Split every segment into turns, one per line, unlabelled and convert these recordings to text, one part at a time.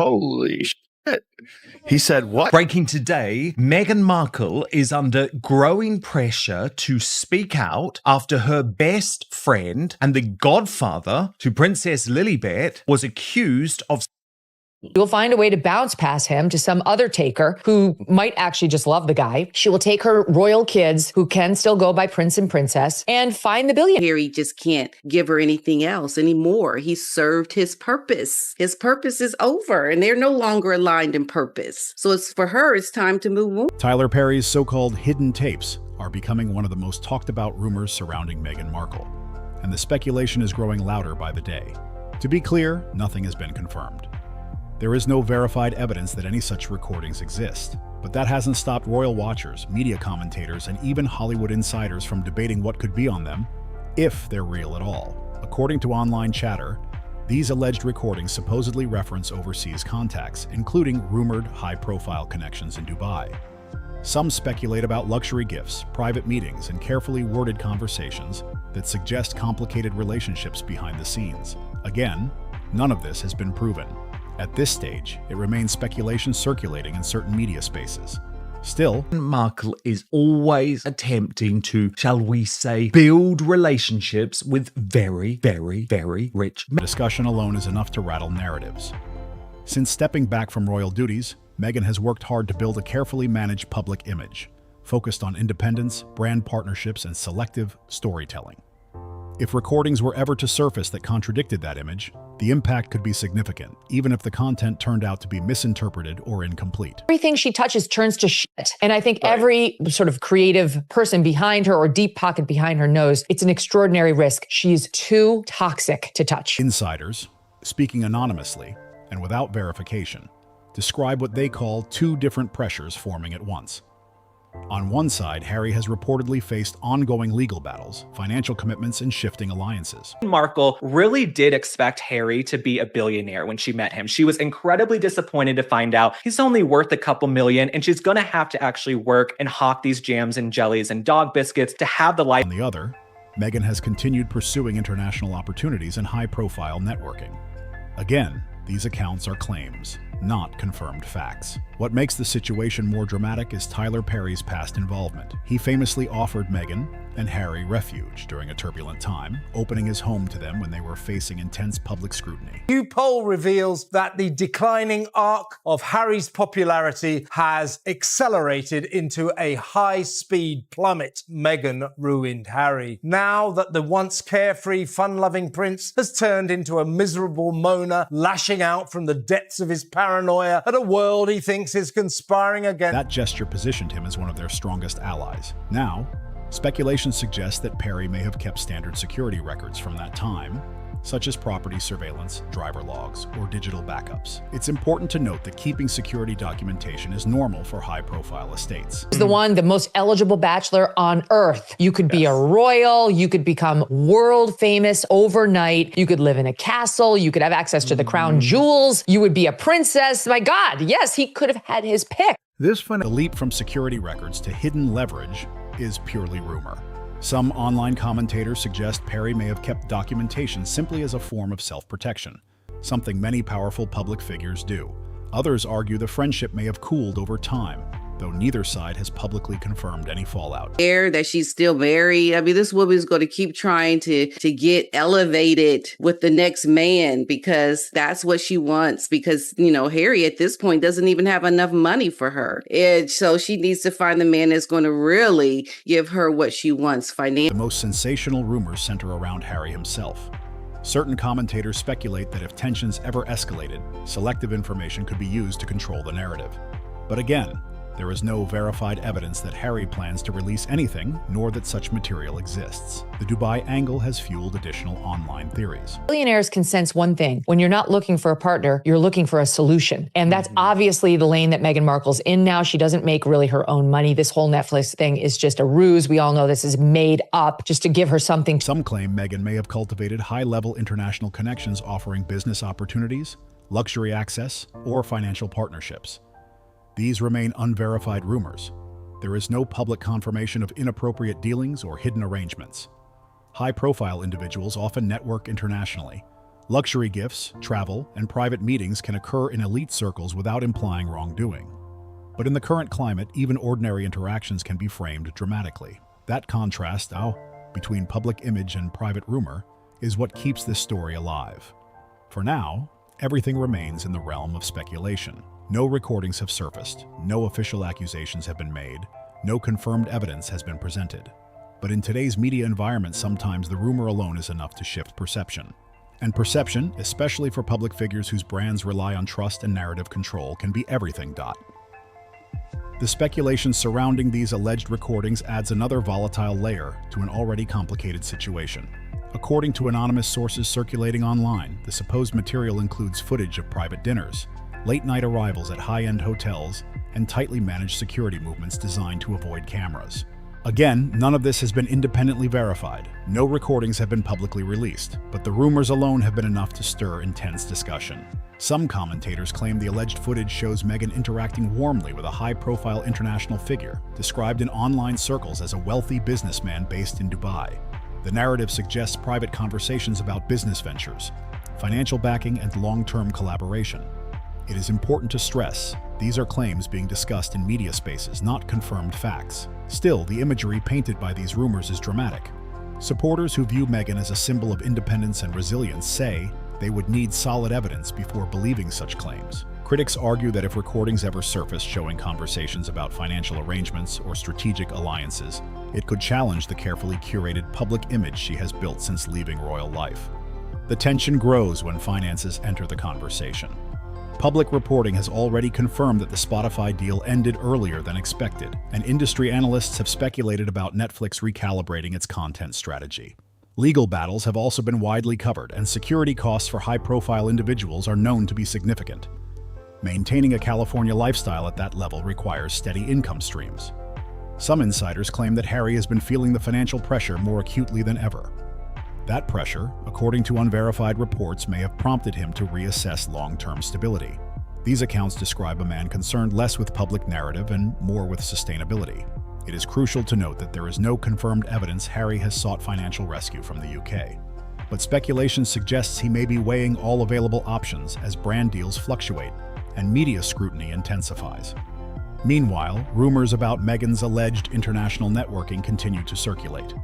Holy shit. He said what?
Breaking today, Meghan Markle is under growing pressure to speak out after her best friend and the godfather to Princess Lilibet was accused of.
You'll find a way to bounce past him to some other taker who might actually just love the guy. She will take her royal kids, who can still go by prince and princess, and find the billionaire.
Harry just can't give her anything else anymore. He served his purpose. His purpose is over, and they're no longer aligned in purpose. So for her, it's time to move on.
Tyler Perry's so-called hidden tapes are becoming one of the most talked about rumors surrounding Meghan Markle, and the speculation is growing louder by the day. To be clear, nothing has been confirmed. There is no verified evidence that any such recordings exist, but that hasn't stopped royal watchers, media commentators, and even Hollywood insiders from debating what could be on them, if they're real at all. According to online chatter, these alleged recordings supposedly reference overseas contacts, including rumored high-profile connections in Dubai. Some speculate about luxury gifts, private meetings, and carefully worded conversations that suggest complicated relationships behind the scenes. Again, none of this has been proven. At this stage, it remains speculation circulating in certain media spaces. Still,
Markle is always attempting to, shall we say, build relationships with very, very, very rich men.
Discussion alone is enough to rattle narratives. Since stepping back from royal duties, Meghan has worked hard to build a carefully managed public image, focused on independence, brand partnerships, and selective storytelling. If recordings were ever to surface that contradicted that image, the impact could be significant, even if the content turned out to be misinterpreted or incomplete.
Everything she touches turns to shit. And I think every sort of creative person behind her or deep pocket behind her knows it's an extraordinary risk. She's too toxic to touch.
Insiders, speaking anonymously and without verification, describe what they call two different pressures forming at once. On one side, Harry has reportedly faced ongoing legal battles, financial commitments, and shifting alliances.
Markle really did expect Harry to be a billionaire when she met him. She was incredibly disappointed to find out he's only worth a couple million, and she's gonna have to actually work and hawk these jams and jellies and dog biscuits to have the life.
On the other, Meghan has continued pursuing international opportunities and high-profile networking. Again, these accounts are claims, not confirmed facts. What makes the situation more dramatic is Tyler Perry's past involvement. He famously offered Meghan and Harry refuge during a turbulent time, opening his home to them when they were facing intense public scrutiny.
A new poll reveals that the declining arc of Harry's popularity has accelerated into a high-speed plummet. Meghan ruined Harry. Now that the once carefree, fun-loving prince has turned into a miserable moaner, lashing out from the depths of his paranoia at a world he thinks is conspiring against.
That gesture positioned him as one of their strongest allies. Now, speculation suggests that Perry may have kept standard security records from that time, such as property surveillance, driver logs, or digital backups. It's important to note that keeping security documentation is normal for high-profile estates.
The most eligible bachelor on earth. You could be a royal, you could become world famous overnight, you could live in a castle, you could have access to the crown jewels, you would be a princess. My God, yes, he could have had his pick.
The leap from security records to hidden leverage is purely rumor. Some online commentators suggest Perry may have kept documentation simply as a form of self-protection, something many powerful public figures do. Others argue the friendship may have cooled over time, though neither side has publicly confirmed any fallout.
That she's still very, this woman's going to keep trying to get elevated with the next man because that's what she wants. Because, Harry at this point doesn't even have enough money for her. And so she needs to find the man that's going to really give her what she wants financially.
The most sensational rumors center around Harry himself. Certain commentators speculate that if tensions ever escalated, selective information could be used to control the narrative. But again, there is no verified evidence that Harry plans to release anything, nor that such material exists. The Dubai angle has fueled additional online theories.
Billionaires can sense one thing. When you're not looking for a partner, you're looking for a solution. And that's obviously the lane that Meghan Markle's in now. She doesn't make really her own money. This whole Netflix thing is just a ruse. We all know this is made up just to give her something.
Some claim Meghan may have cultivated high-level international connections offering business opportunities, luxury access, or financial partnerships. These remain unverified rumors. There is no public confirmation of inappropriate dealings or hidden arrangements. High-profile individuals often network internationally, Luxury gifts, travel, and private meetings can occur in elite circles without implying wrongdoing. But in the current climate, even ordinary interactions can be framed dramatically. That contrast, between public image and private rumor, is what keeps this story alive. For now, everything remains in the realm of speculation. No recordings have surfaced, no official accusations have been made, no confirmed evidence has been presented. But in today's media environment, sometimes the rumor alone is enough to shift perception. And perception, especially for public figures whose brands rely on trust and narrative control, can be everything. The speculation surrounding these alleged recordings adds another volatile layer to an already complicated situation. According to anonymous sources circulating online, the supposed material includes footage of private dinners, late-night arrivals at high-end hotels, and tightly managed security movements designed to avoid cameras. Again, none of this has been independently verified. No recordings have been publicly released, but the rumors alone have been enough to stir intense discussion. Some commentators claim the alleged footage shows Meghan interacting warmly with a high-profile international figure, described in online circles as a wealthy businessman based in Dubai. The narrative suggests private conversations about business ventures, financial backing, and long-term collaboration. It is important to stress, these are claims being discussed in media spaces, not confirmed facts. Still, the imagery painted by these rumors is dramatic. Supporters who view Meghan as a symbol of independence and resilience say they would need solid evidence before believing such claims. Critics argue that if recordings ever surface showing conversations about financial arrangements or strategic alliances, it could challenge the carefully curated public image she has built since leaving royal life. The tension grows when finances enter the conversation. Public reporting has already confirmed that the Spotify deal ended earlier than expected, and industry analysts have speculated about Netflix recalibrating its content strategy. Legal battles have also been widely covered, and security costs for high-profile individuals are known to be significant. Maintaining a California lifestyle at that level requires steady income streams. Some insiders claim that Harry has been feeling the financial pressure more acutely than ever. That pressure, according to unverified reports, may have prompted him to reassess long-term stability. These accounts describe a man concerned less with public narrative and more with sustainability. It is crucial to note that there is no confirmed evidence Harry has sought financial rescue from the UK. But speculation suggests he may be weighing all available options as brand deals fluctuate and media scrutiny intensifies. Meanwhile, rumors about Meghan's alleged international networking continue to circulate.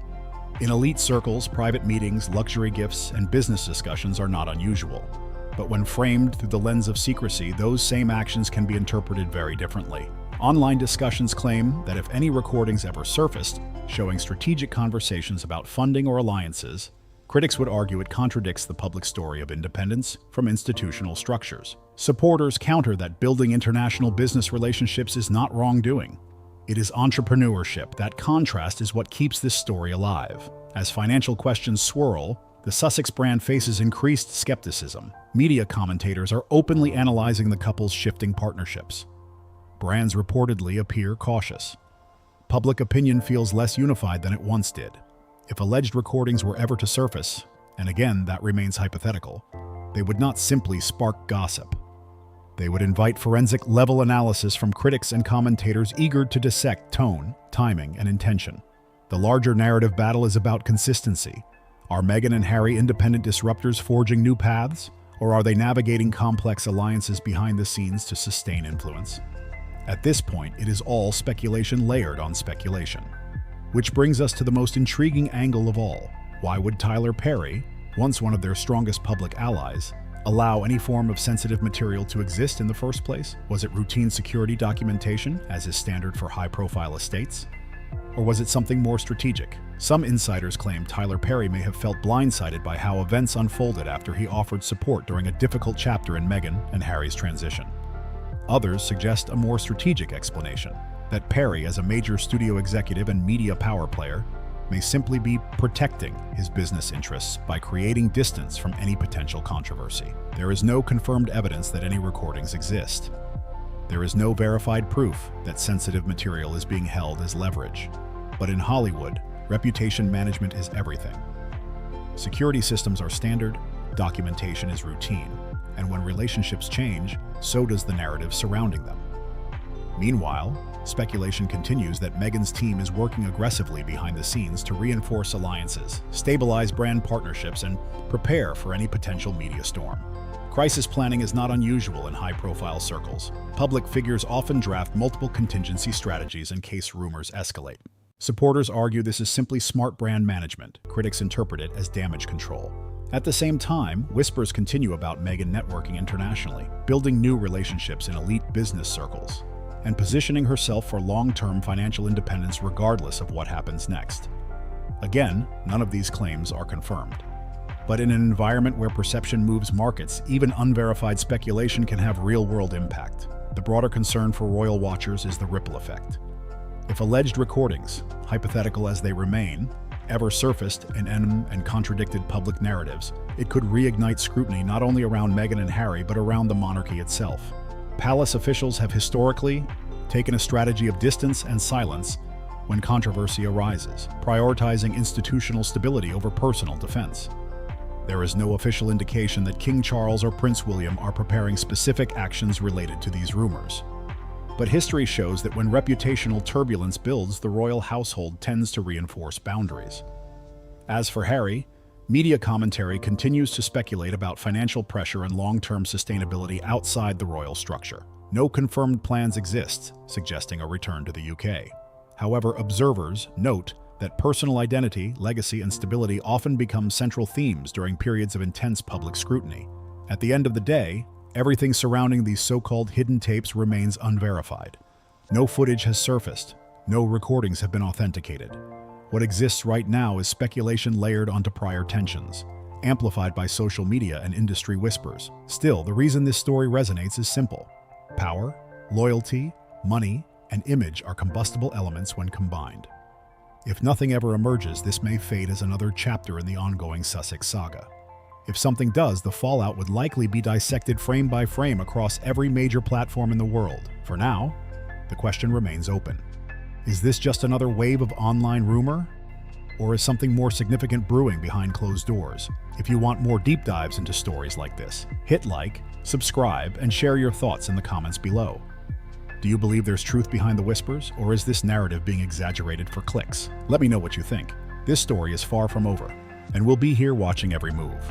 In elite circles, private meetings, luxury gifts, and business discussions are not unusual. But when framed through the lens of secrecy, those same actions can be interpreted very differently. Online discussions claim that if any recordings ever surfaced, showing strategic conversations about funding or alliances, critics would argue it contradicts the public story of independence from institutional structures. Supporters counter that building international business relationships is not wrongdoing. It is entrepreneurship. That contrast is what keeps this story alive. As financial questions swirl, the Sussex brand faces increased skepticism. Media commentators are openly analyzing the couple's shifting partnerships. Brands reportedly appear cautious. Public opinion feels less unified than it once did. If alleged recordings were ever to surface, and again that remains hypothetical, they would not simply spark gossip. They would invite forensic-level analysis from critics and commentators eager to dissect tone, timing, and intention. The larger narrative battle is about consistency. Are Meghan and Harry independent disruptors forging new paths, or are they navigating complex alliances behind the scenes to sustain influence? At this point, it is all speculation layered on speculation. Which brings us to the most intriguing angle of all. Why would Tyler Perry, once one of their strongest public allies, allow any form of sensitive material to exist in the first place? Was it routine security documentation, as is standard for high-profile estates? Or was it something more strategic? Some insiders claim Tyler Perry may have felt blindsided by how events unfolded after he offered support during a difficult chapter in Meghan and Harry's transition. Others suggest a more strategic explanation, that Perry, as a major studio executive and media power player, may simply be protecting his business interests by creating distance from any potential controversy. There is no confirmed evidence that any recordings exist. There is no verified proof that sensitive material is being held as leverage. But in Hollywood, reputation management is everything. Security systems are standard, documentation is routine, and when relationships change, so does the narrative surrounding them. Meanwhile, speculation continues that Meghan's team is working aggressively behind the scenes to reinforce alliances, stabilize brand partnerships, and prepare for any potential media storm. Crisis planning is not unusual in high-profile circles. Public figures often draft multiple contingency strategies in case rumors escalate. Supporters argue this is simply smart brand management. Critics interpret it as damage control. At the same time, whispers continue about Meghan networking internationally, building new relationships in elite business circles, and positioning herself for long-term financial independence regardless of what happens next. Again, none of these claims are confirmed. But in an environment where perception moves markets, even unverified speculation can have real-world impact. The broader concern for royal watchers is the ripple effect. If alleged recordings, hypothetical as they remain, ever surfaced in and contradicted public narratives, it could reignite scrutiny not only around Meghan and Harry, but around the monarchy itself. Palace officials have historically taken a strategy of distance and silence when controversy arises, prioritizing institutional stability over personal defense. There is no official indication that King Charles or Prince William are preparing specific actions related to these rumors. But history shows that when reputational turbulence builds, the royal household tends to reinforce boundaries. As for Harry, media commentary continues to speculate about financial pressure and long-term sustainability outside the royal structure. No confirmed plans exist, suggesting a return to the UK. However, observers note that personal identity, legacy, and stability often become central themes during periods of intense public scrutiny. At the end of the day, everything surrounding these so-called hidden tapes remains unverified. No footage has surfaced. No recordings have been authenticated. What exists right now is speculation layered onto prior tensions, amplified by social media and industry whispers. Still, the reason this story resonates is simple. Power, loyalty, money, and image are combustible elements when combined. If nothing ever emerges, this may fade as another chapter in the ongoing Sussex saga. If something does, the fallout would likely be dissected frame by frame across every major platform in the world. For now, the question remains open. Is this just another wave of online rumor? Or is something more significant brewing behind closed doors? If you want more deep dives into stories like this, hit like, subscribe, and share your thoughts in the comments below. Do you believe there's truth behind the whispers, or is this narrative being exaggerated for clicks? Let me know what you think. This story is far from over, and we'll be here watching every move.